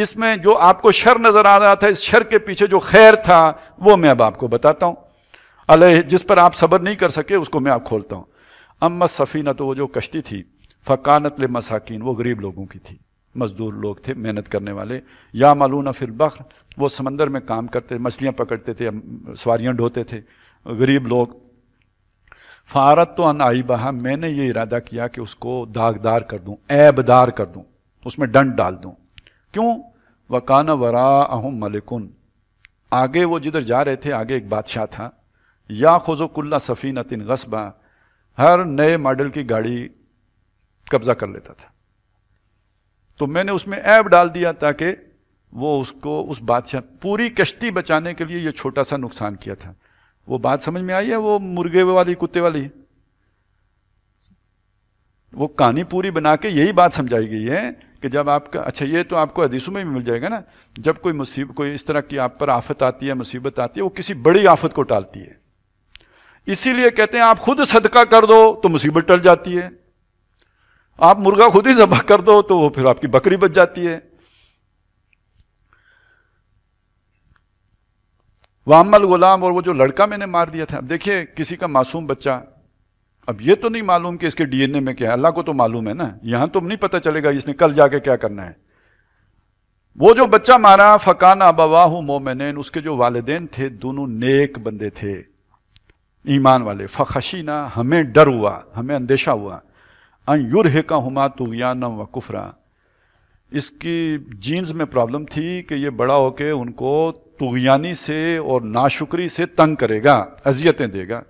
اس میں جو آپ کو شر نظر آ رہا تھا، اس شر کے پیچھے جو خیر تھا وہ میں اب آپ کو بتاتا ہوں، علیہ جس پر آپ صبر نہیں کر سکے اس کو میں آپ کھولتا ہوں۔ اما السفینہ، تو وہ جو کشتی تھی، فکانت لمساکین، وہ غریب لوگوں کی تھی، مزدور لوگ تھے، محنت کرنے والے، یعملون فی البحر، وہ سمندر میں کام کرتے، مچھلیاں پکڑتے تھے، سواریاں ڈھوتے تھے، غریب لوگ۔ فارت تو ان عیبھا، میں نے یہ ارادہ کیا کہ اس کو داغدار کر دوں، عیب دار کر دوں، اس میں ڈنڈ ڈال دوں۔ کیوں؟ وکان وراءہم ملکن، آگے وہ جدھر جا رہے تھے آگے ایک بادشاہ تھا، یاخذ کل سفینۃ غصبا، ہر نئے ماڈل کی گاڑی قبضہ کر لیتا تھا، تو میں نے اس میں عیب ڈال دیا تاکہ وہ اس کو، اس بادشاہ، پوری کشتی بچانے کے لیے یہ چھوٹا سا نقصان کیا تھا۔ وہ بات سمجھ میں آئی ہے؟ وہ مرغے والی، کتے والی، وہ کہانی پوری بنا کے یہی بات سمجھائی گئی ہے کہ جب آپ کا، اچھا یہ تو آپ کو حدیثوں میں بھی مل جائے گا نا، جب کوئی مصیبت، کوئی اس طرح کی آپ پر آفت آتی ہے، مصیبت آتی ہے، وہ کسی بڑی آفت کو ٹالتی ہے، اسی لیے کہتے ہیں آپ خود صدقہ کر دو تو مصیبت ٹل جاتی ہے، آپ مرغا خود ہی ذبح کر دو تو وہ پھر آپ کی بکری بچ جاتی ہے۔ وَأَمَّا الْغُلَامُ، اور وہ جو لڑکا میں نے مار دیا تھا، اب دیکھیے کسی کا معصوم بچہ، اب یہ تو نہیں معلوم کہ اس کے ڈی این اے میں کیا ہے، اللہ کو تو معلوم ہے نا، یہاں تو نہیں پتہ چلے گا اس نے کل جا کے کیا کرنا ہے۔ وہ جو بچہ مارا، فَكَانَ أَبَوَاهُ مُؤْمِنَيْنِ، اس کے جو والدین تھے دونوں نیک بندے تھے، ایمان والے، فَخَشِينَا، ہمیں ڈر ہوا، ہمیں اندیشہ ہوا، أَن يُرْهِقَهُمَا طُغْيَانًا وَكُفْرًا، اس کی جینز میں پرابلم تھی کہ یہ بڑا ہو کے ان کو طغیانی سے اور ناشکری سے تنگ کرے گا، اذیتیں دے گا۔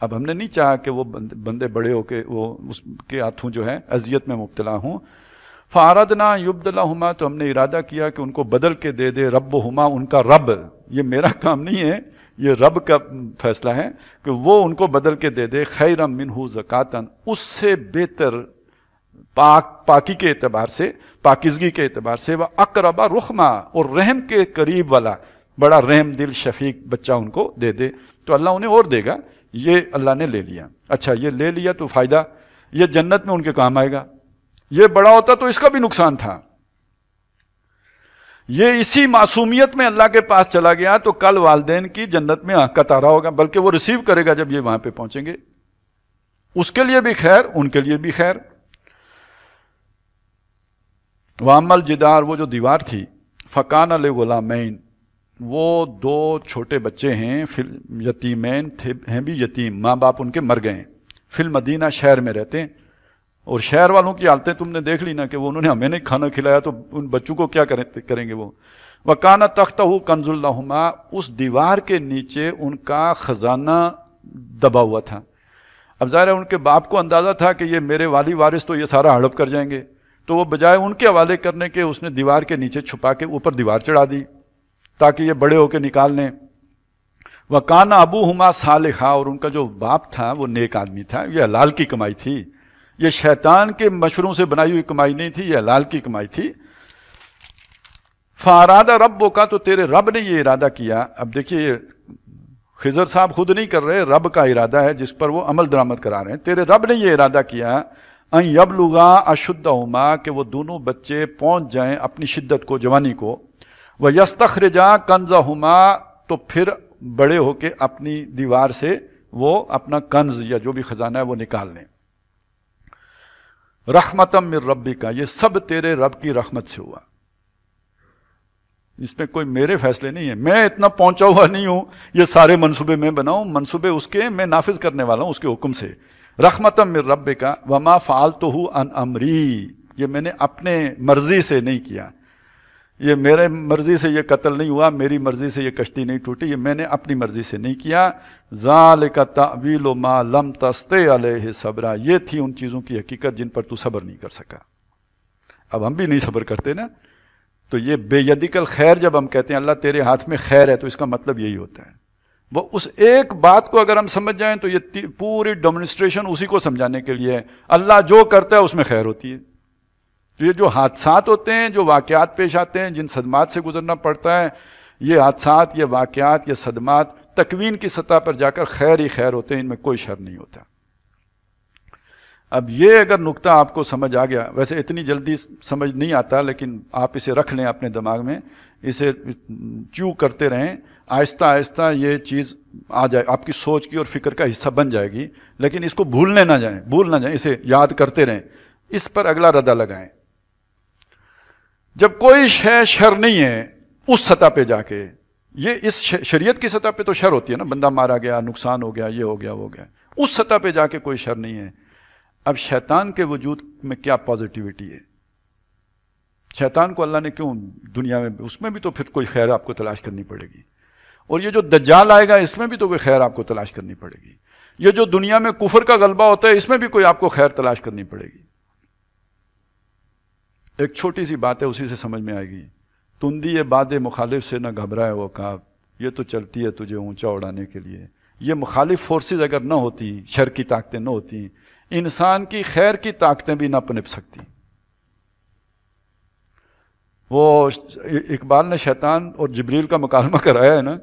اب ہم نے نہیں چاہا کہ وہ بندے بڑے ہو کے وہ اس کے ہاتھوں جو ہے اذیت میں مبتلا ہوں۔ فَأَرَدْنَا يُبْدِلَهُمَا، تو ہم نے ارادہ کیا کہ ان کو بدل کے دے دے، ربہما، ان کا رب، یہ میرا کام نہیں ہے، یہ رب کا فیصلہ ہے کہ وہ ان کو بدل کے دے دے، خیرا منہ زکاتن، اس سے بہتر پاکی کے اعتبار سے، پاکیزگی کے اعتبار سے، وہ اقربا رحما، اور رحم کے قریب والا، بڑا رحم دل شفیق بچہ ان کو دے دے، تو اللہ انہیں اور دے گا۔ یہ اللہ نے لے لیا، اچھا یہ لے لیا تو فائدہ، یہ جنت میں ان کے کام آئے گا، یہ بڑا ہوتا تو اس کا بھی نقصان تھا، یہ اسی معصومیت میں اللہ کے پاس چلا گیا تو کل والدین کی جنت میں آنکھ کا تارا ہوگا، بلکہ وہ ریسیو کرے گا جب یہ وہاں پہ پہنچیں گے، اس کے لیے بھی خیر، ان کے لیے بھی خیر۔ وَأَمَّا الْجِدَارُ، وہ جو دیوار تھی، فَكَانَ لِغُلَامَيْنِ، وہ دو چھوٹے بچے ہیں، یتیمین تھے، ہیں بھی یتیم، ماں باپ ان کے مر گئے ہیں، فی المدینہ، شہر میں رہتے ہیں، اور شہر والوں کی حالتیں تم نے دیکھ لی نا کہ وہ انہوں نے ہمیں نہیں کھانا کھلایا تو ان بچوں کو کیا کریں گے وہ۔ وَكَانَ تَحْتَهُ كَنْزٌ لَهُمَا، اس دیوار کے نیچے ان کا خزانہ دبا ہوا تھا۔ اب ظاہر ہے ان کے باپ کو اندازہ تھا کہ یہ میرے والی وارث تو یہ سارا ہڑپ کر جائیں گے، تو وہ بجائے ان کے حوالے کرنے کے اس نے دیوار کے نیچے چھپا کے اوپر دیوار چڑھا دی تاکہ یہ بڑے ہو کے نکال لیں۔ وَكَانَ أَبُوهُمَا صَالِحًا، اور ان کا جو باپ تھا وہ نیک آدمی تھا، یہ حلال کی کمائی تھی، یہ شیطان کے مشوروں سے بنائی ہوئی کمائی نہیں تھی، یہ حلال کی کمائی تھی۔ فَأَرَادَ رَبُّكَ، تو تیرے رب نے یہ ارادہ کیا۔ اب دیکھیے خضر صاحب خود نہیں کر رہے، رب کا ارادہ ہے جس پر وہ عمل درآمد کرا رہے ہیں۔ تیرے رب نے یہ ارادہ کیا، ان یبلغا اشدہما، کہ وہ دونوں بچے پہنچ جائیں اپنی شدت کو، جوانی کو، ویستخرجا کنزہما، تو پھر بڑے ہو کے اپنی دیوار سے وہ اپنا کنز یا جو بھی خزانہ ہے وہ نکال لیں۔ رحمتم من ربک، یہ سب تیرے رب کی رحمت سے ہوا، اس میں کوئی میرے فیصلے نہیں ہے، میں اتنا پہنچا ہوا نہیں ہوں یہ سارے منصوبے میں بناؤں، منصوبے اس کے میں نافذ کرنے والا ہوں اس کے حکم سے۔ رحمتم من ربک وما فعلتہ عن امری، یہ میں نے اپنے مرضی سے نہیں کیا، یہ میرے مرضی سے یہ قتل نہیں ہوا، میری مرضی سے یہ کشتی نہیں ٹوٹی، یہ میں نے اپنی مرضی سے نہیں کیا۔ ذالک تأویل ما لم تستطع علیہ صبرا، یہ تھی ان چیزوں کی حقیقت جن پر تو صبر نہیں کر سکا۔ اب ہم بھی نہیں صبر کرتے نا، تو یہ بے یدک الخیر جب ہم کہتے ہیں اللہ تیرے ہاتھ میں خیر ہے، تو اس کا مطلب یہی ہوتا ہے۔ وہ اس ایک بات کو اگر ہم سمجھ جائیں تو یہ پوری ڈیمونسٹریشن اسی کو سمجھانے کے لیے ہے، اللہ جو کرتا ہے اس میں خیر ہوتی ہے۔ تو یہ جو حادثات ہوتے ہیں، جو واقعات پیش آتے ہیں، جن صدمات سے گزرنا پڑتا ہے، یہ حادثات، یہ واقعات، یہ صدمات تکوین کی سطح پر جا کر خیر ہی خیر ہوتے ہیں، ان میں کوئی شر نہیں ہوتا۔ اب یہ اگر نقطہ آپ کو سمجھ آ گیا، ویسے اتنی جلدی سمجھ نہیں آتا، لیکن آپ اسے رکھ لیں اپنے دماغ میں، اسے چیو کرتے رہیں، آہستہ آہستہ یہ چیز آ جائے، آپ کی سوچ کی اور فکر کا حصہ بن جائے گی. لیکن اس کو بھول نہ جائیں، اسے یاد کرتے رہیں، اس پر اگلا ردہ لگائیں. جب کوئی شر نہیں ہے اس سطح پہ جا کے، یہ اس شریعت کی سطح پہ تو شر ہوتی ہے نا، بندہ مارا گیا، نقصان ہو گیا، یہ ہو گیا، وہ ہو گیا، اس سطح پہ جا کے کوئی شر نہیں ہے. اب شیطان کے وجود میں کیا پازیٹیوٹی ہے؟ شیطان کو اللہ نے کیوں دنیا میں، اس میں بھی تو پھر کوئی خیر آپ کو تلاش کرنی پڑے گی. اور یہ جو دجال آئے گا اس میں بھی تو کوئی خیر آپ کو تلاش کرنی پڑے گی. یہ جو دنیا میں کفر کا غلبہ ہوتا ہے اس میں بھی کوئی آپ کو خیر تلاش کرنی پڑے گی. ایک چھوٹی سی بات ہے، اسی سے سمجھ میں آئے گی. تندی یہ باد مخالف سے نہ گھبرائے وہ کعب، یہ تو چلتی ہے تجھے اونچا اڑانے کے لیے. یہ مخالف فورسز اگر نہ ہوتی، شر کی طاقتیں نہ ہوتی، انسان کی خیر کی طاقتیں بھی نہ پنپ سکتی. وہ اقبال نے شیطان اور جبریل کا مکالمہ کرایا ہے نا،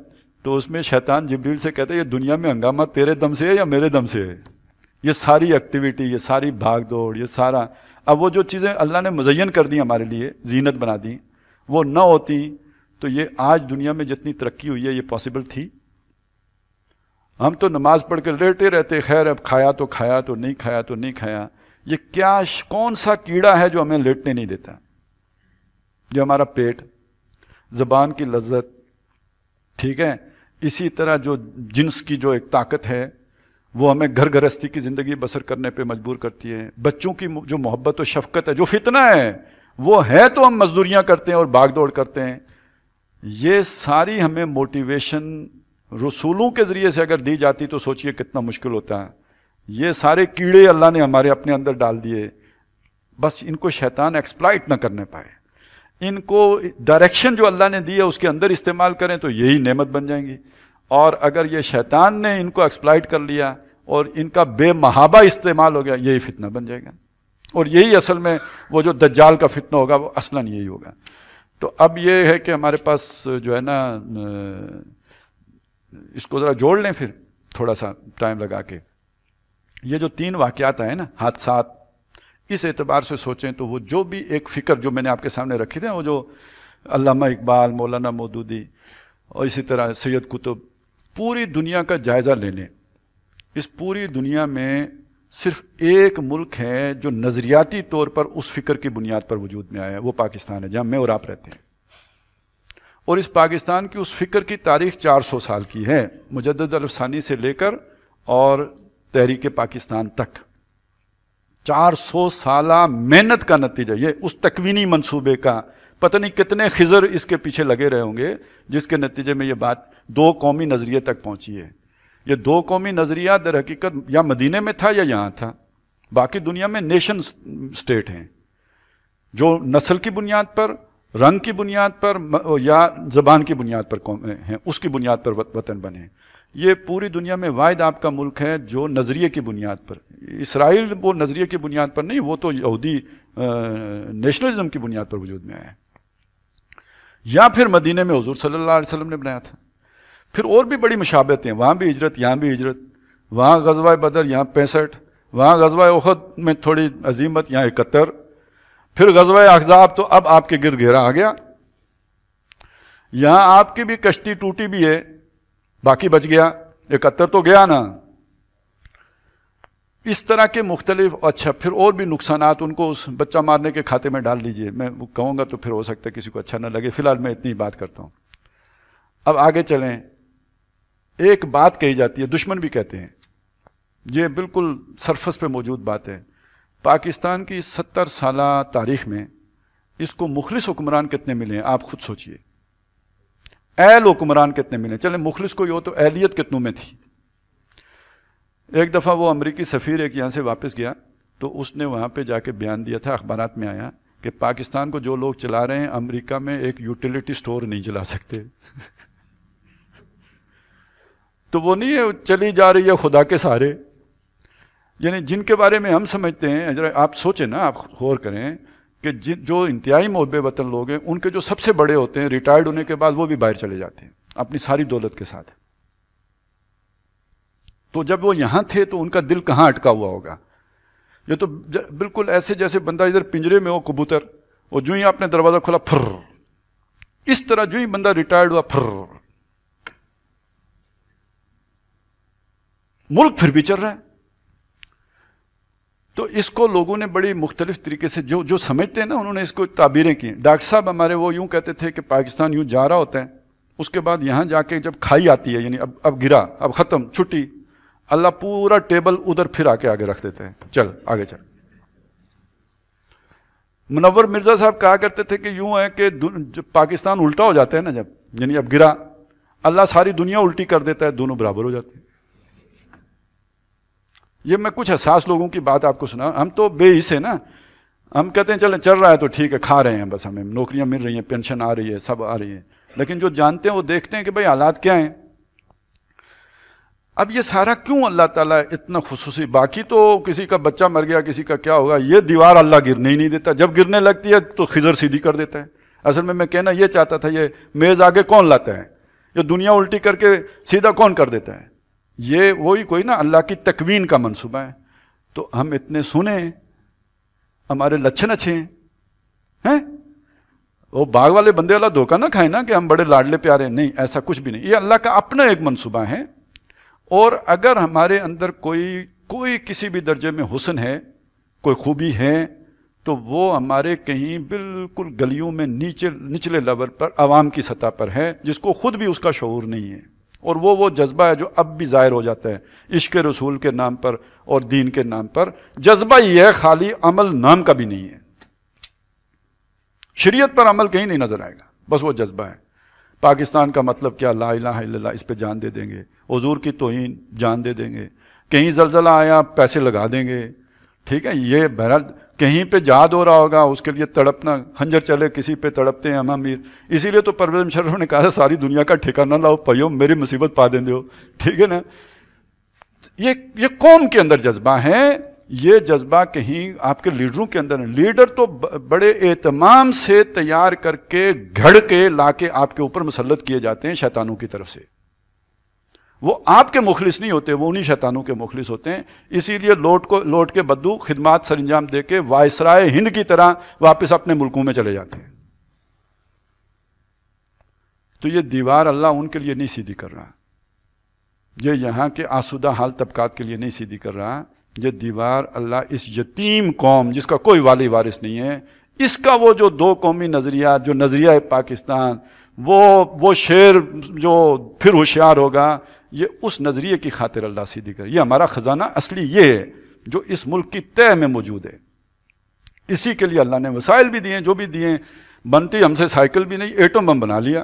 تو اس میں شیطان جبریل سے کہتا ہے یہ دنیا میں ہنگامہ تیرے دم سے ہے یا میرے دم سے ہے؟ یہ ساری ایکٹیویٹی، یہ ساری بھاگ دوڑ، یہ سارا، اب وہ جو چیزیں اللہ نے مزین کر دی ہمارے لیے، زینت بنا دی، وہ نہ ہوتی تو یہ آج دنیا میں جتنی ترقی ہوئی ہے یہ پاسبل تھی؟ ہم تو نماز پڑھ کے لیٹے رہتے، خیر اب کھایا تو کھایا تو نہیں کھایا تو نہیں کھایا. یہ کیا کون سا کیڑا ہے جو ہمیں لیٹنے نہیں دیتا؟ جو ہمارا پیٹ، زبان کی لذت، ٹھیک ہے، اسی طرح جو جنس کی جو ایک طاقت ہے وہ ہمیں گھر گرہستی کی زندگی بسر کرنے پہ مجبور کرتی ہے. بچوں کی جو محبت و شفقت ہے، جو فتنہ ہے وہ ہے، تو ہم مزدوریاں کرتے ہیں اور بھاگ دوڑ کرتے ہیں. یہ ساری ہمیں موٹیویشن رسولوں کے ذریعے سے اگر دی جاتی تو سوچئے کتنا مشکل ہوتا ہے. یہ سارے کیڑے اللہ نے ہمارے اپنے اندر ڈال دیے، بس ان کو شیطان ایکسپلائٹ نہ کرنے پائے. ان کو ڈائریکشن جو اللہ نے دی ہے اس کے اندر استعمال کریں تو یہی نعمت بن جائیں گی. اور اگر یہ شیطان نے ان کو ایکسپلائٹ کر لیا اور ان کا بے محابہ استعمال ہو گیا، یہی فتنہ بن جائے گا. اور یہی اصل میں وہ جو دجال کا فتنہ ہوگا وہ اصلاً یہی ہوگا. تو اب یہ ہے کہ ہمارے پاس جو ہے نا، اس کو ذرا جوڑ لیں پھر تھوڑا سا ٹائم لگا کے. یہ جو 3 واقعات آئے نا، حادثات، اس اعتبار سے سوچیں تو وہ جو بھی ایک فکر جو میں نے آپ کے سامنے رکھی تھی، وہ جو علامہ اقبال، مولانا مودودی اور اسی طرح سید قطب، پوری دنیا کا جائزہ لے لیں. اس پوری دنیا میں صرف ایک ملک ہے جو نظریاتی طور پر اس فکر کی بنیاد پر وجود میں آیا ہے، وہ پاکستان ہے، جہاں میں اور آپ رہتے ہیں. اور اس پاکستان کی اس فکر کی تاریخ 400 سال کی ہے، مجدد الفسانی سے لے کر اور تحریک پاکستان تک. 400 سالہ محنت کا نتیجہ یہ، اس تکوینی منصوبے کا پتہ نہیں کتنے خضر اس کے پیچھے لگے رہے ہوں گے، جس کے نتیجے میں یہ بات 2 قومی نظریے تک پہنچی ہے. یہ 2 قومی نظریہ در حقیقت یا مدینے میں تھا یا یہاں تھا. باقی دنیا میں نیشن سٹیٹ ہیں جو نسل کی بنیاد پر، رنگ کی بنیاد پر یا زبان کی بنیاد پر ہیں، اس کی بنیاد پر وطن بنے. یہ پوری دنیا میں واحد آپ کا ملک ہے جو نظریے کی بنیاد پر، اسرائیل وہ نظریے کی بنیاد پر نہیں، وہ تو یہودی نیشنلزم کی بنیاد پر وجود میں آیا ہے. یا پھر مدینے میں حضور صلی اللہ علیہ وسلم نے بنایا تھا. پھر اور بھی بڑی مشابہتیں، وہاں بھی ہجرت، یہاں بھی ہجرت، وہاں غزوہ بدر، یہاں 65، وہاں غزوہ احد میں تھوڑی عزیمت، یہاں 71، پھر غزوہ احزاب تو اب آپ کے گرد گھیرا آ گیا. یہاں آپ کی بھی کشتی ٹوٹی بھی ہے، باقی بچ گیا، 71 تو گیا نا. اس طرح کے مختلف، اچھا پھر اور بھی نقصانات، ان کو اس بچہ مارنے کے کھاتے میں ڈال دیجئے. میں کہوں گا تو پھر ہو سکتا ہے کسی کو اچھا نہ لگے، فی الحال میں اتنی بات کرتا ہوں. اب آگے چلیں. ایک بات کہی جاتی ہے، دشمن بھی کہتے ہیں، یہ بالکل سرفس پہ موجود بات ہے، پاکستان کی 70 سالہ تاریخ میں اس کو مخلص حکمران کتنے ملے ہیں؟ آپ خود سوچئے. اہل حکمران کتنے ملے؟ چلیں مخلص کوئی ہو تو اہلیت کتنوں میں تھی؟ ایک دفعہ وہ امریکی سفیر ایک یہاں سے واپس گیا تو اس نے وہاں پہ جا کے بیان دیا تھا، اخبارات میں آیا کہ پاکستان کو جو لوگ چلا رہے ہیں امریکہ میں ایک یوٹیلیٹی سٹور نہیں چلا سکتے. تو وہ نہیں ہے چلی جا رہی ہے خدا کے سہارے. یعنی جن کے بارے میں ہم سمجھتے ہیں، آپ سوچیں نا، آپ غور کریں کہ جو انتہائی محب وطن لوگ ہیں ان کے جو سب سے بڑے ہوتے ہیں، ریٹائرڈ ہونے کے بعد وہ بھی باہر چلے جاتے ہیں اپنی ساری دولت کے ساتھ. تو جب وہ یہاں تھے تو ان کا دل کہاں اٹکا ہوا ہوگا؟ یہ تو بالکل ایسے جیسے بندہ ادھر پنجرے میں ہو کبوتر، وہ جو ہی آپ نے دروازہ کھولا پھر، اس طرح جو ہی بندہ ریٹائرڈ ہوا پھر، ملک پھر بھی چل رہا ہے۔ تو اس کو لوگوں نے بڑی مختلف طریقے سے جو سمجھتے ہیں نا، انہوں نے اس کو تعبیریں کی۔ ڈاکٹر صاحب ہمارے وہ یوں کہتے تھے کہ پاکستان یوں جا رہا ہوتا ہے، اس کے بعد یہاں جا کے جب کھائی آتی ہے، یعنی اب گرا، اب ختم، چھٹی، اللہ پورا ٹیبل ادھر پھر آ کے آگے رکھ دیتے ہیں، چل آگے چل۔ منور مرزا صاحب کہا کرتے تھے کہ یوں ہے کہ پاکستان الٹا ہو جاتا ہے نا، جب یعنی اب گرا، اللہ ساری دنیا الٹی کر دیتا ہے، دونوں برابر ہو جاتے ہیں۔ یہ میں کچھ حساس لوگوں کی بات آپ کو سنا، ہم تو بے حص ہیں نا، ہم کہتے ہیں چلیں چل رہا ہے تو ٹھیک ہے، کھا رہے ہیں بس، ہمیں نوکریاں مل رہی ہیں، پینشن آ رہی ہے، سب آ رہی ہے، لیکن جو جانتے ہیں وہ دیکھتے ہیں کہ بھئی حالات کیا ہیں۔ اب یہ سارا کیوں اللہ تعالیٰ اتنا خصوصی؟ باقی تو کسی کا بچہ مر گیا، کسی کا کیا ہوگا، یہ دیوار اللہ گرنے ہی نہیں دیتا، جب گرنے لگتی ہے تو خضر سیدھی کر دیتا ہے۔ اصل میں کہنا یہ چاہتا تھا، یہ میز آگے کون لاتا ہے، یہ دنیا الٹی کر کے سیدھا کون کر دیتا ہے؟ یہ وہی کوئی نا اللہ کی تکوین کا منصوبہ ہے۔ تو ہم اتنے سنیں، ہمارے لچھن اچھے ہیں، وہ باغ والے بندے والا دھوکہ نہ کھائیں نا کہ ہم بڑے لاڈلے پیارے، نہیں، ایسا کچھ بھی نہیں، یہ اللہ کا اپنا ایک منصوبہ ہے۔ اور اگر ہمارے اندر کوئی کسی بھی درجے میں حسن ہے، کوئی خوبی ہے، تو وہ ہمارے کہیں بالکل گلیوں میں نچلے لیول پر، عوام کی سطح پر ہے، جس کو خود بھی اس کا شعور نہیں ہے، اور وہ جذبہ ہے جو اب بھی ظاہر ہو جاتا ہے عشق رسول کے نام پر اور دین کے نام پر۔ جذبہ ہی ہے، خالی عمل نام کا بھی نہیں ہے۔ شریعت پر عمل کہیں نہیں نظر آئے گا، بس وہ جذبہ ہے۔ پاکستان کا مطلب کیا؟ لا الہ الا اللہ، اس پہ جان دے دیں گے، حضور کی توہین جان دے دیں گے، کہیں زلزلہ آیا پیسے لگا دیں گے، ٹھیک ہے، یہ بہرحال کہیں پہ جہاد ہو رہا ہوگا، اس کے لیے تڑپنا، خنجر چلے کسی پہ تڑپتے ہیں ہم امیر۔ اسی لیے تو پرویز مشرف نے کہا ساری دنیا کا ٹھیکہ نہ لاؤ پائیو، میری مصیبت پا دیں ہو، ٹھیک ہے نا۔ یہ قوم کے اندر جذبہ ہے، یہ جذبہ کہیں آپ کے لیڈروں کے اندر ہے۔ لیڈر تو بڑے اہتمام سے تیار کر کے گھڑ کے لا کے آپ کے اوپر مسلط کیے جاتے ہیں شیطانوں کی طرف سے۔ وہ آپ کے مخلص نہیں ہوتے، وہ انہی شیطانوں کے مخلص ہوتے ہیں۔ اسی لیے لوٹ کے بدو خدمات سر انجام دے کے وائسرائے ہند کی طرح واپس اپنے ملکوں میں چلے جاتے ہیں۔ تو یہ دیوار اللہ ان کے لیے نہیں سیدھی کر رہا، یہ یہاں کے آسودہ حال طبقات کے لیے نہیں سیدھی کر رہا، یہ دیوار اللہ اس یتیم قوم جس کا کوئی والی وارث نہیں ہے، اس کا وہ جو دو قومی نظریات، جو نظریہ پاکستان، وہ شیر جو پھر ہوشیار ہوگا، یہ اس نظریے کی خاطر اللہ سیدھی کرے۔ یہ ہمارا خزانہ اصلی یہ ہے جو اس ملک کی تہ میں موجود ہے، اسی کے لیے اللہ نے وسائل بھی دیے، جو بھی دیے، بنتی ہم سے سائیکل بھی نہیں، ایٹم بم بنا لیا۔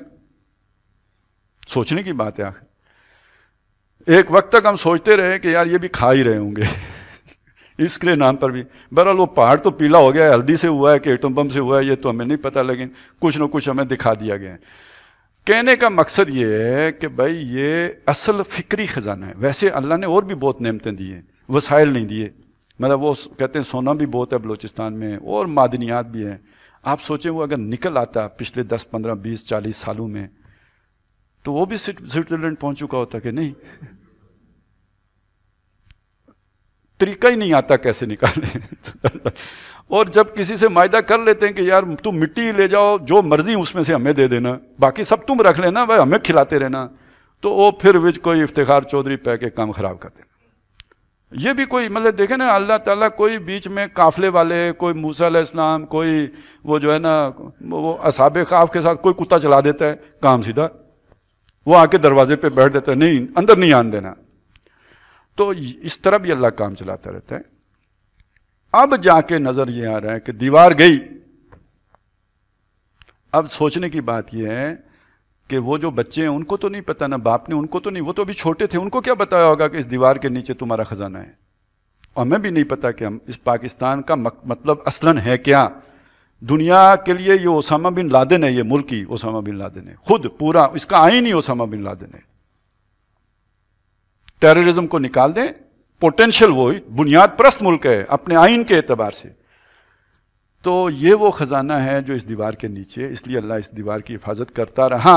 سوچنے کی بات ہے آخر، ایک وقت تک ہم سوچتے رہے کہ یار یہ بھی کھا ہی رہے ہوں گے اس کے نام پر بھی۔ بہرحال وہ پہاڑ تو پیلا ہو گیا ہے، ہلدی سے ہوا ہے کہ ایٹم بم سے ہوا ہے یہ تو ہمیں نہیں پتہ، لیکن کچھ نہ کچھ ہمیں دکھا دیا گیا ہے۔ کہنے کا مقصد یہ ہے کہ بھائی یہ اصل فکری خزانہ ہے۔ ویسے اللہ نے اور بھی بہت نعمتیں دی ہیں، وسائل نہیں دیے، مطلب وہ کہتے ہیں سونا بھی بہت ہے بلوچستان میں اور معدنیات بھی ہیں۔ آپ سوچیں وہ اگر نکل آتا پچھلے 10 15 20 40 سالوں میں تو وہ بھی سوئٹزرلینڈ پہنچ چکا ہوتا کہ نہیں؟ طریقہ ہی نہیں آتا کیسے نکالیں اور جب کسی سے معاہدہ کر لیتے ہیں کہ یار تم مٹی لے جاؤ، جو مرضی اس میں سے ہمیں دے دینا، باقی سب تم رکھ لینا، بھائی ہمیں کھلاتے رہنا، تو وہ پھر وچ کوئی افتخار چودھری پہ کے کام خراب کرتے ہیں۔ یہ بھی کوئی مطلب دیکھیں نا، اللہ تعالیٰ کوئی بیچ میں قافلے والے، کوئی موسیٰ علیہ السلام، کوئی وہ جو ہے نا وہ اصحاب کہف کے ساتھ کوئی کتا چلا دیتا ہے، کام سیدھا، وہ آ کے دروازے پہ بیٹھ دیتا ہے، نہیں اندر نہیں آن دینا۔ تو اس طرح بھی اللہ کام چلاتا رہتا ہے۔ اب جا کے نظر یہ آ رہا ہے کہ دیوار گئی۔ اب سوچنے کی بات یہ ہے کہ وہ جو بچے ہیں ان کو تو نہیں پتا، نہ باپ نے ان کو تو نہیں، وہ تو ابھی چھوٹے تھے، ان کو کیا بتایا ہوگا کہ اس دیوار کے نیچے تمہارا خزانہ ہے؟ اور ہمیں بھی نہیں پتا کہ ہم اس پاکستان کا مطلب اصلاً ہے کیا۔ دنیا کے لیے یہ اسامہ بن لادن ہے، یہ ملکی اسامہ بن لادن ہے، خود پورا اس کا آئین ہی اسامہ بن لادن ہے۔ ٹیررزم کو نکال دیں، پوٹینشل وہ بنیاد پرست ملک ہے اپنے آئین کے اعتبار سے، تو یہ وہ خزانہ ہے جو اس دیوار کے نیچے، اس لیے اللہ اس دیوار کی حفاظت کرتا رہا۔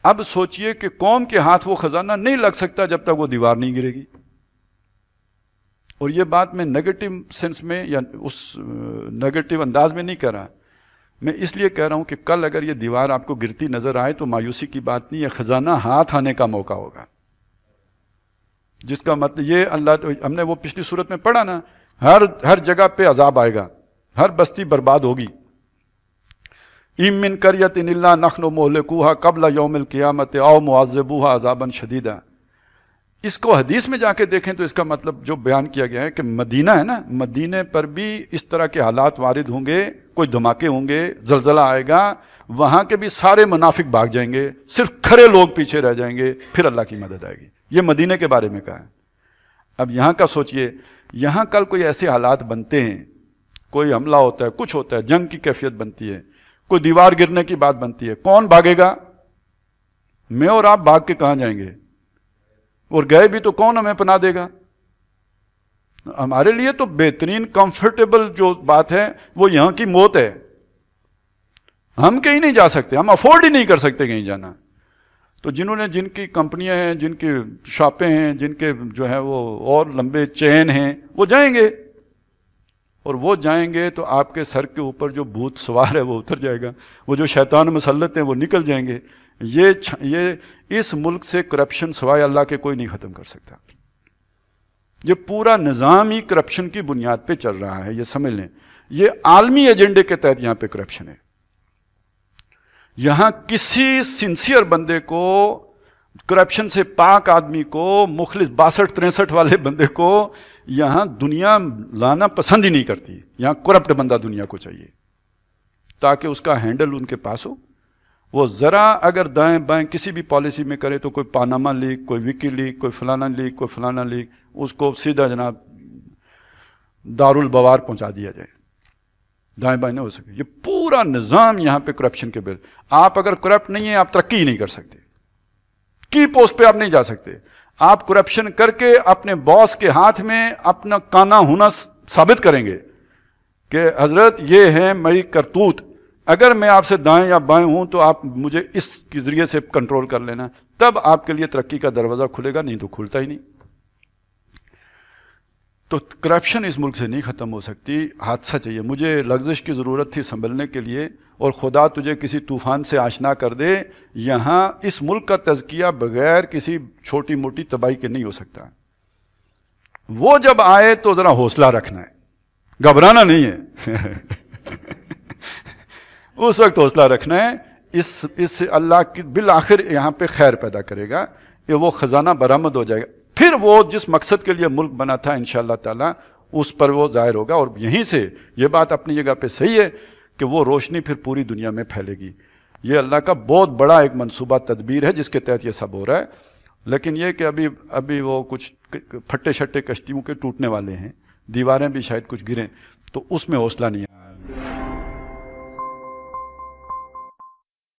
اب سوچئے کہ قوم کے ہاتھ وہ خزانہ نہیں لگ سکتا جب تک وہ دیوار نہیں گرے گی۔ اور یہ بات میں نیگیٹو سینس میں یا اس نیگیٹو انداز میں نہیں کہہ رہا، میں اس لیے کہہ رہا ہوں کہ کل اگر یہ دیوار آپ کو گرتی نظر آئے تو مایوسی کی بات نہیں، یہ خزانہ ہاتھ آنے کا موقع ہوگا، جس کا مطلب یہ اللہ، ہم نے وہ پچھلی صورت میں پڑھا نا، ہر جگہ پہ عذاب آئے گا، ہر بستی برباد ہوگی. اِم مِّن قَرْيَةٍ إِلَّا نَحْنُ مُهْلِكُوهَا قَبْلَ يَوْمِ الْقِيَامَةِ أَوْ مُعَذِّبُوهَا عَذَابًا شَدِيدًا. اس کو حدیث میں جا کے دیکھیں تو اس کا مطلب جو بیان کیا گیا ہے کہ مدینہ ہے نا، مدینے پر بھی اس طرح کے حالات وارد ہوں گے، کوئی دھماکے ہوں گے، زلزلہ آئے گا، وہاں کے بھی سارے منافق بھاگ جائیں گے، صرف کھڑے لوگ پیچھے رہ جائیں گے، پھر اللہ کی مدد آئے گی. یہ مدینے کے بارے میں کہا ہے. اب یہاں کا سوچئے، یہاں کل کوئی ایسے حالات بنتے ہیں، کوئی حملہ ہوتا ہے، کچھ ہوتا ہے، جنگ کی کیفیت بنتی ہے، کوئی دیوار گرنے کی بات بنتی ہے، کون بھاگے گا؟ میں اور آپ بھاگ کے کہاں جائیں گے؟ اور گئے بھی تو کون ہمیں پناہ دے گا؟ ہمارے لیے تو بہترین کمفرٹیبل جو بات ہے وہ یہاں کی موت ہے. ہم کہیں نہیں جا سکتے، ہم افورڈ ہی نہیں کر سکتے کہیں جانا. تو جن کی کمپنیاں ہیں، جن کی شاپیں ہیں، جن کے جو ہے وہ اور لمبے چین ہیں، وہ جائیں گے، اور وہ جائیں گے تو آپ کے سر کے اوپر جو بھوت سوار ہے وہ اتر جائے گا، وہ جو شیطان مسلط ہیں وہ نکل جائیں گے. یہ اس ملک سے کرپشن سوائے اللہ کے کوئی نہیں ختم کر سکتا. یہ پورا نظام ہی کرپشن کی بنیاد پہ چل رہا ہے، یہ سمجھ لیں. یہ عالمی ایجنڈے کے تحت یہاں پہ کرپشن ہے. یہاں کسی سنسیئر بندے کو، کرپشن سے پاک آدمی کو، مخلص 62-63 والے بندے کو یہاں دنیا لانا پسند ہی نہیں کرتی. یہاں کرپٹ بندہ دنیا کو چاہیے تاکہ اس کا ہینڈل ان کے پاس ہو. وہ ذرا اگر دائیں بائیں کسی بھی پالیسی میں کرے تو کوئی پاناما لیک، کوئی وکی لیک، کوئی فلانا لیک، کوئی فلانا لیک، اس کو سیدھا جناب دارالبوار پہنچا دیا جائے. دائیں بائیں نہیں ہو سکے. یہ پورا نظام یہاں پہ کرپشن کے بل. آپ اگر کرپٹ نہیں ہیں آپ ترقی ہی نہیں کر سکتے، کی پوسٹ پہ آپ نہیں جا سکتے. آپ کرپشن کر کے اپنے باس کے ہاتھ میں اپنا کانا ہونا ثابت کریں گے کہ حضرت یہ ہے میری کرتوت، اگر میں آپ سے دائیں یا بائیں ہوں تو آپ مجھے اس کے ذریعے سے کنٹرول کر لینا، تب آپ کے لیے ترقی کا دروازہ کھلے گا، نہیں تو کھلتا ہی نہیں. تو کرپشن اس ملک سے نہیں ختم ہو سکتی. حادثہ چاہیے. مجھے لغزش کی ضرورت تھی سنبھلنے کے لیے، اور خدا تجھے کسی طوفان سے آشنا کر دے. یہاں اس ملک کا تزکیہ بغیر کسی چھوٹی موٹی تباہی کے نہیں ہو سکتا. وہ جب آئے تو ذرا حوصلہ رکھنا ہے، گھبرانا نہیں ہے. اس وقت حوصلہ رکھنا ہے. اس سے اللہ کی بالآخر یہاں پہ خیر پیدا کرے گا، کہ وہ خزانہ برآمد ہو جائے گا. پھر وہ جس مقصد کے لیے ملک بنا تھا انشاءاللہ تعالی اس پر وہ ظاہر ہوگا. اور یہیں سے یہ بات اپنی جگہ پہ صحیح ہے کہ وہ روشنی پھر پوری دنیا میں پھیلے گی. یہ اللہ کا بہت بڑا ایک منصوبہ تدبیر ہے جس کے تحت یہ سب ہو رہا ہے. لیکن یہ کہ ابھی وہ کچھ پھٹے شٹے کشتیوں کے ٹوٹنے والے ہیں، دیواریں بھی شاید کچھ گریں، تو اس میں حوصلہ نہیں آیا.